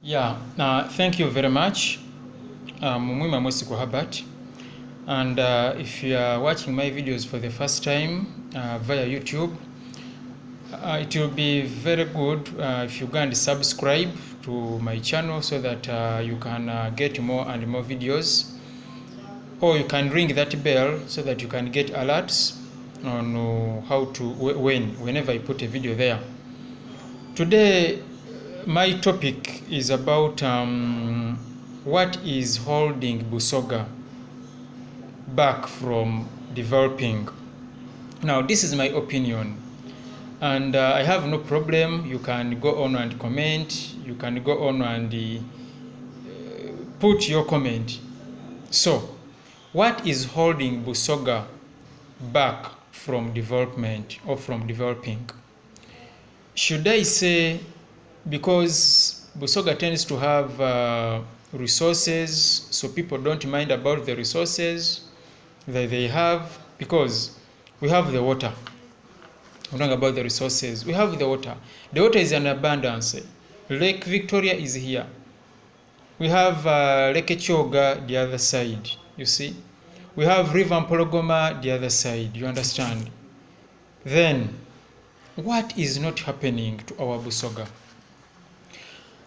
Thank you very much. Mwima Mwesiku Herbert. And if you are watching my videos for the first time via YouTube, it will be very good if you can subscribe to my channel so that you can get more and more videos, or you can ring that bell so that you can get alerts on how to whenever I put a video there. Today my topic is about what is holding Busoga back from developing. Now, this is my opinion, and I have no problem. You can go on and comment. You can go on and put your comment. So, what is holding Busoga back from development or from developing? Should I say because Busoga tends to have resources, so people don't mind about the resources that they have, because we have the water. I'm talking about the resources. We have the water. The water is in abundance. Lake Victoria is here. We have Lake Choga the other side, you see. We have River Mpologoma the other side, you understand. Then, what is not happening to our Busoga?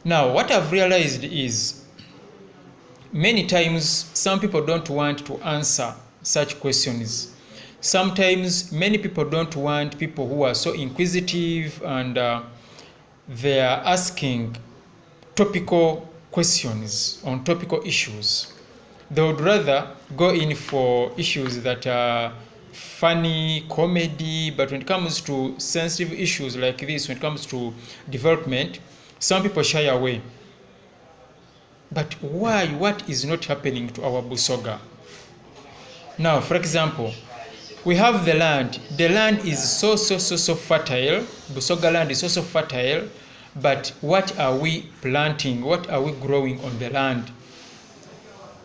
Now, what I've realized is many times some people don't want to answer such questions. Sometimes many people don't want people who are so inquisitive and they are asking topical questions on topical issues. They would rather go in for issues that are funny, comedy, but when it comes to sensitive issues like this, when it comes to development, some people shy away. But why? What is not happening to our Busoga? Now, for example, we have the land. The land is so fertile. Busoga land is so fertile. But what are we planting? What are we growing on the land?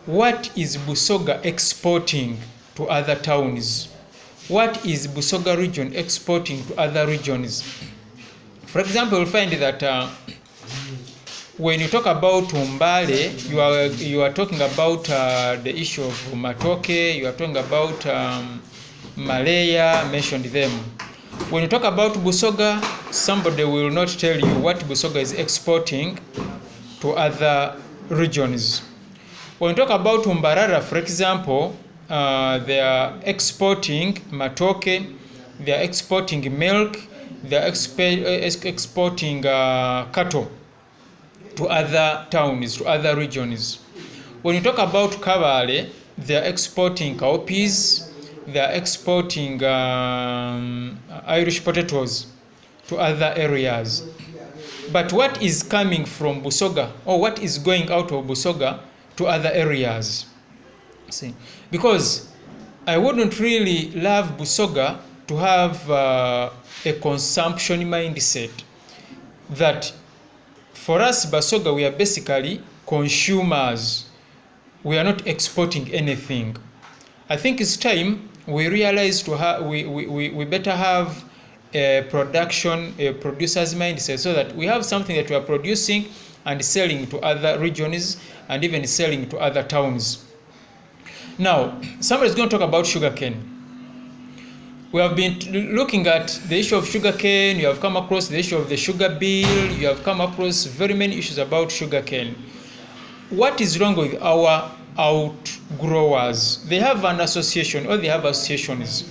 What is Busoga exporting to other towns? What is Busoga region exporting to other regions? For example, you'll find that when you talk about Mbale, you are talking about the issue of Matoke, you are talking about Malaya, mentioned them. When you talk about Busoga, somebody will not tell you what Busoga is exporting to other regions. When you talk about Mbarara, for example, they are exporting Matoke, they are exporting milk, they are exporting cattle to other towns, to other regions. When you talk about Kabale, they are exporting cowpeas, they are exporting Irish potatoes to other areas. But what is coming from Busoga, or what is going out of Busoga to other areas? See, because I wouldn't really love Busoga to have a consumption mindset that for us, Busoga, we are basically consumers. We are not exporting anything. I think it's time we realize we better have a producer's mindset, so that we have something that we are producing and selling to other regions and even selling to other towns. Now, somebody's going to talk about sugarcane. We have been looking at the issue of sugarcane. You have come across the issue of the sugar bill. You have come across very many issues about sugarcane. What is wrong with our outgrowers? They have an association, or they have associations.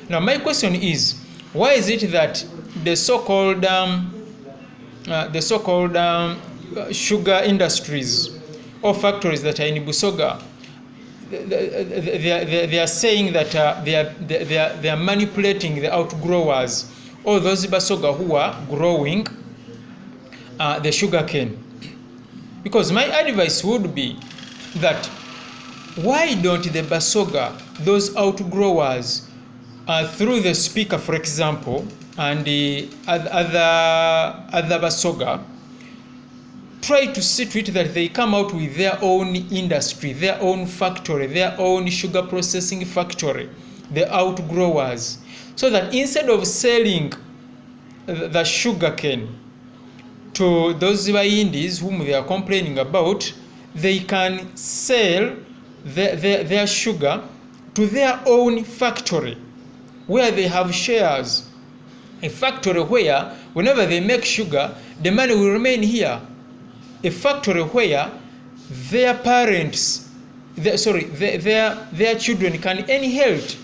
Now, my question is, why is it that the so-called sugar industries or factories that are in Busoga, they are saying that they are manipulating the outgrowers, or those Busoga who are growing the sugar cane? Because my advice would be that why don't the Busoga, those outgrowers, through the speaker, for example, and the other Busoga, try to see to it that they come out with their own industry, their own factory, their own sugar processing factory, the outgrowers, so that instead of selling the sugar cane to those Bayindis whom they are complaining about, they can sell their sugar to their own factory where they have shares. A factory where whenever they make sugar, the money will remain here. A factory where their parents, their children can inherit.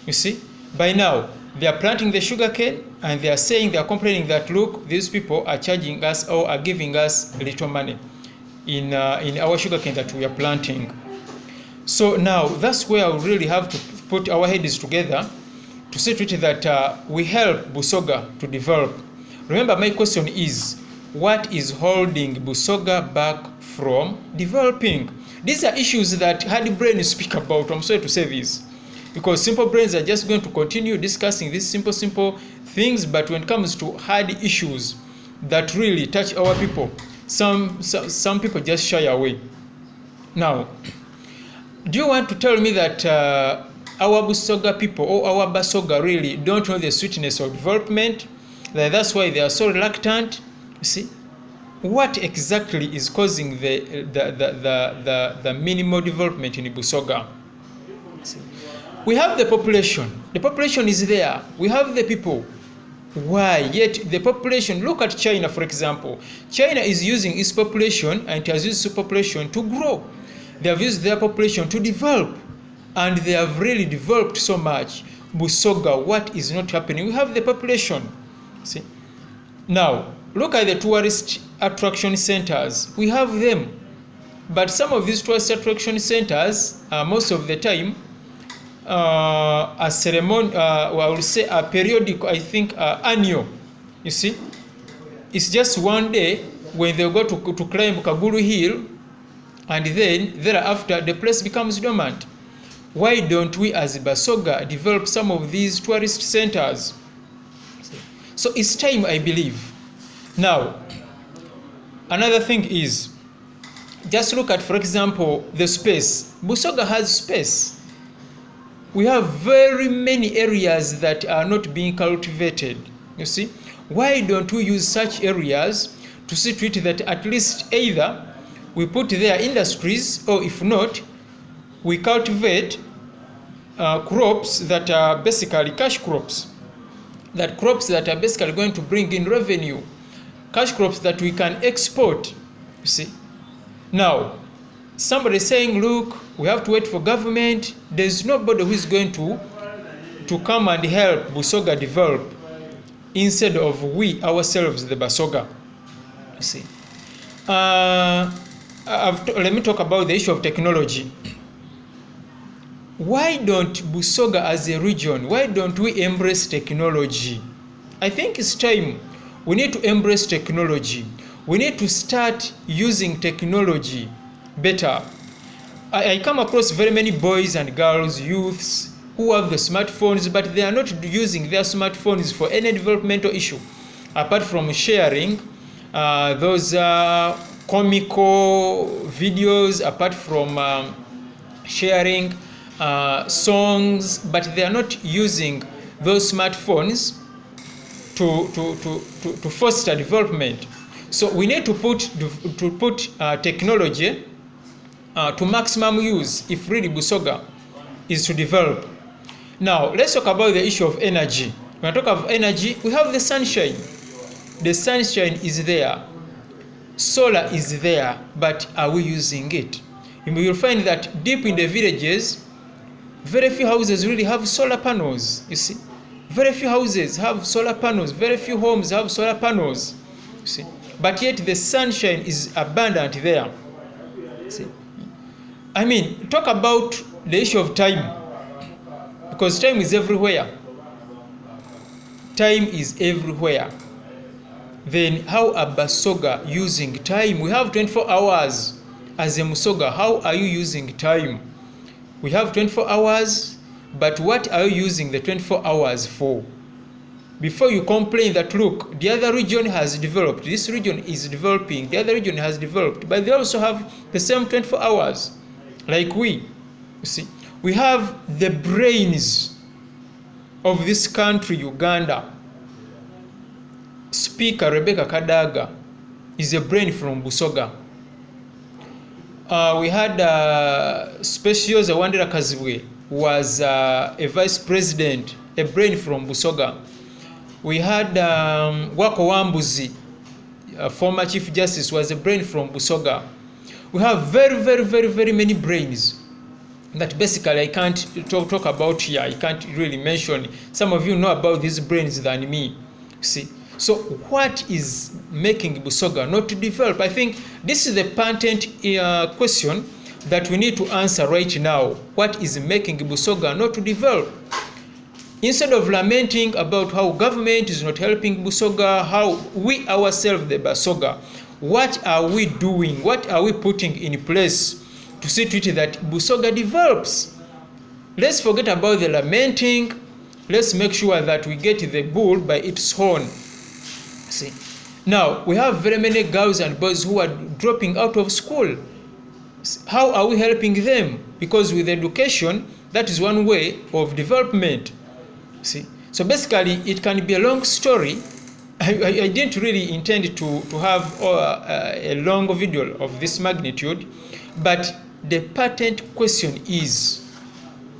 You see, by now they are planting the sugar cane and they are complaining that, look, these people are charging us or are giving us little money in our sugar cane that we are planting. So now that's where we really have to put our heads together to see to it that we help Busoga to develop. Remember, my question is, what is holding Busoga back from developing? These are issues that hard brains speak about. I'm sorry to say this, because simple brains are just going to continue discussing these simple things, but when it comes to hard issues that really touch our people, some people just shy away. Now, do you want to tell me that our Busoga people or our Basoga really don't know the sweetness of development? That's why they are so reluctant. You see, what exactly is causing the minimal development in Busoga? See? We have the population. The population is there. We have the people. Why? Yet the population, look at China, for example. China is using its population, and it has used its population to grow. They have used their population to develop, and they have really developed so much. Busoga, what is not happening? We have the population. See? Now, look at the tourist attraction centers. We have them. But some of these tourist attraction centers, most of the time, a ceremony, I will say a periodic, I think annual. You see? It's just one day when they go to climb Kaguru Hill, and then thereafter the place becomes dormant. Why don't we as Busoga develop some of these tourist centers? So it's time, I believe. Now, another thing is, just look at, for example, the space. Busoga has space. We have very many areas that are not being cultivated. You see, why don't we use such areas to see to it that at least either we put there industries, or if not, we cultivate crops that are basically cash crops. That crops that are basically going to bring in revenue. Cash crops that we can export. You see. Now, somebody saying, look, we have to wait for government. There's nobody who is going to come and help Busoga develop instead of we ourselves, the Busoga. You see. Let me talk about the issue of technology. Why don't Busoga as a region, why don't we embrace technology? I think it's time. We need to embrace technology. We need to start using technology better. I come across very many boys and girls, youths, who have the smartphones, but they are not using their smartphones for any developmental issue, apart from sharing those comical videos, apart from sharing songs, but they are not using those smartphones to foster development. So we need to put technology to maximum use if really Busoga is to develop. Now let's talk about the issue of energy. When I talk of energy, we have the sunshine. The sunshine is there. Solar is there, but are we using it? You will find that deep in the villages, very few houses really have solar panels. You see, very few houses have solar panels. Very few homes have solar panels. You see, but yet the sunshine is abundant there. See, I mean, talk about the issue of time, because time is everywhere. Time is everywhere. Then how are Busoga using time? We have 24 hours. As a Busoga, how are you using time? We have 24 hours, but what are you using the 24 hours for? Before you complain that, look, the other region has developed, this region is developing, the other region has developed, but they also have the same 24 hours, like we. You see, we have the brains of this country, Uganda. Speaker Rebecca Kadaga is a brain from Busoga. We had Specials Awandera Kazibwe, who was a vice president, a brain from Busoga. We had Wako Wambuzi, a former chief justice, was a brain from Busoga. We have very many brains that basically I can't talk about here. I can't really mention. Some of you know about these brains than me. See, so what is making Busoga not to develop? I think this is the patent question that we need to answer right now. What is making Busoga not to develop? Instead of lamenting about how government is not helping Busoga, how we ourselves, the Busoga, what are we doing? What are we putting in place to see to it that Busoga develops? Let's forget about the lamenting. Let's make sure that we get the bull by its horn. See, now we have very many girls and boys who are dropping out of school. How are we helping them? Because with education, that is one way of development. See, so basically it can be a long story. I didn't really intend to have a long video of this magnitude, but the patent question is,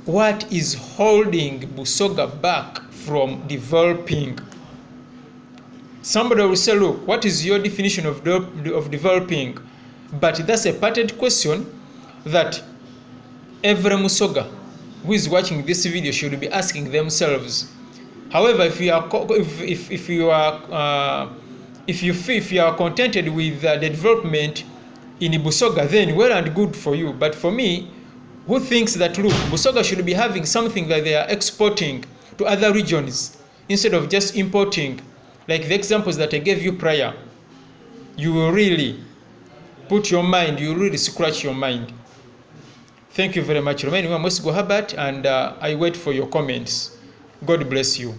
what is holding Busoga back from developing? Somebody will say, look, what is your definition of developing? But that's a patent question that every Busoga who is watching this video should be asking themselves. However, if you are contented with the development in Busoga, then well and good for you. But for me, who thinks that, look, Busoga should be having something that they are exporting to other regions instead of just importing, like the examples that I gave you prior, you will really put your mind, you will really scratch your mind. Thank you very much. Remain Busoga Herbert, and I wait for your comments. God bless you.